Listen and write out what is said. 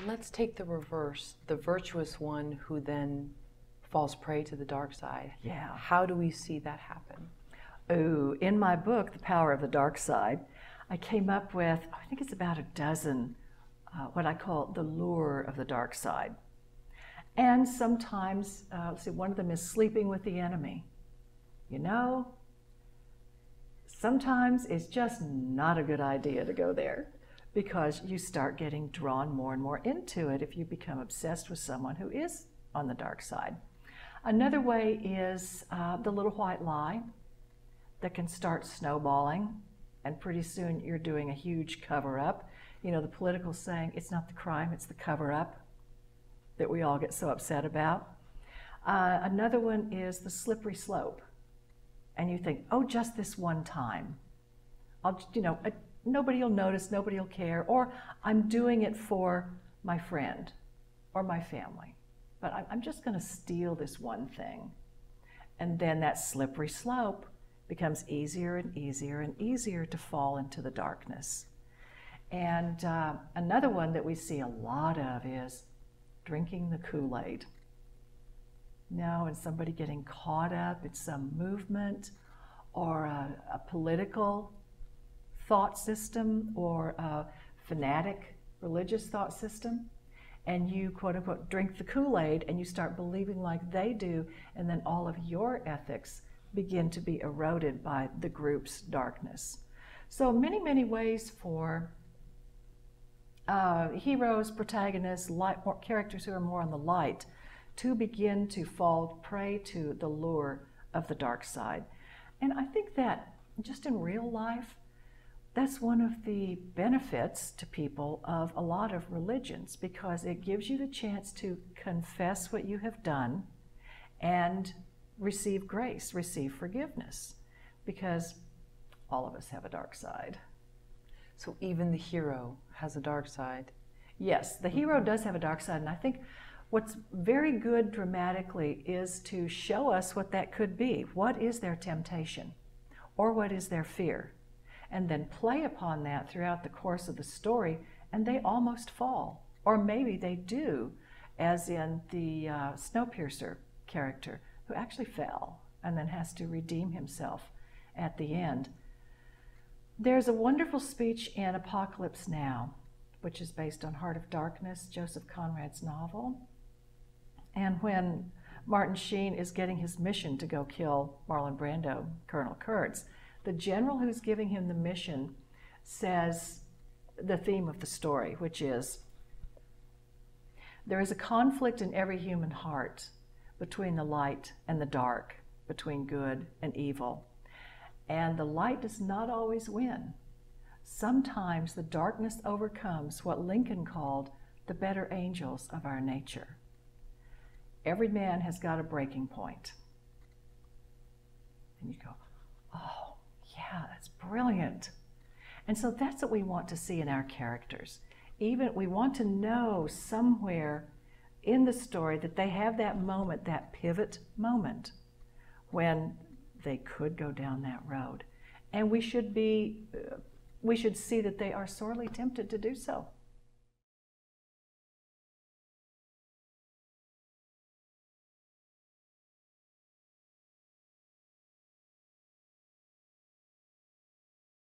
Let's take the reverse, the virtuous one who then falls prey to the dark side. Yeah. How do we see that happen? Oh, in my book, The Power of the Dark Side, I came up with, I think it's about a dozen, what I call the lure of the dark side. And sometimes, let's see, one of them is sleeping with the enemy. You know, sometimes it's just not a good idea to go there, because you start getting drawn more and more into it if you become obsessed with someone who is on the dark side. Another way is the little white lie that can start snowballing, and pretty soon you're doing a huge cover-up. You know, the political saying, it's not the crime, it's the cover-up, that we all get so upset about. Another one is the slippery slope. And you think, oh, just this one time. Nobody will notice, nobody will care, or I'm doing it for my friend or my family. But I'm just going to steal this one thing. And then that slippery slope becomes easier and easier and easier to fall into the darkness. And another one that we see a lot of is drinking the Kool-Aid. And somebody getting caught up in some movement or a political thought system or a fanatic religious thought system, and you quote unquote drink the Kool-Aid and you start believing like they do, and then all of your ethics begin to be eroded by the group's darkness. So many ways for heroes, protagonists, characters who are more on the light to begin to fall prey to the lure of the dark side. And I think that just in real life, that's one of the benefits to people of a lot of religions, because it gives you the chance to confess what you have done and receive grace, receive forgiveness, because all of us have a dark side. So even the hero has a dark side. Yes, the hero does have a dark side, and I think what's very good dramatically is to show us what that could be. What is their temptation? Or what is their fear? And then play upon that throughout the course of the story, and they almost fall. Or maybe they do, as in the Snowpiercer character, who actually fell and then has to redeem himself at the end. There's a wonderful speech in Apocalypse Now, which is based on Heart of Darkness, Joseph Conrad's novel. And when Martin Sheen is getting his mission to go kill Marlon Brando, Colonel Kurtz, the general who's giving him the mission says the theme of the story, which is, there is a conflict in every human heart between the light and the dark, between good and evil. And the light does not always win. Sometimes the darkness overcomes what Lincoln called the better angels of our nature. Every man has got a breaking point. And you go, oh, yeah, that's brilliant. And so that's what we want to see in our characters. Even we want to know somewhere in the story that they have that moment, that pivot moment, when they could go down that road. And we should see that they are sorely tempted to do so.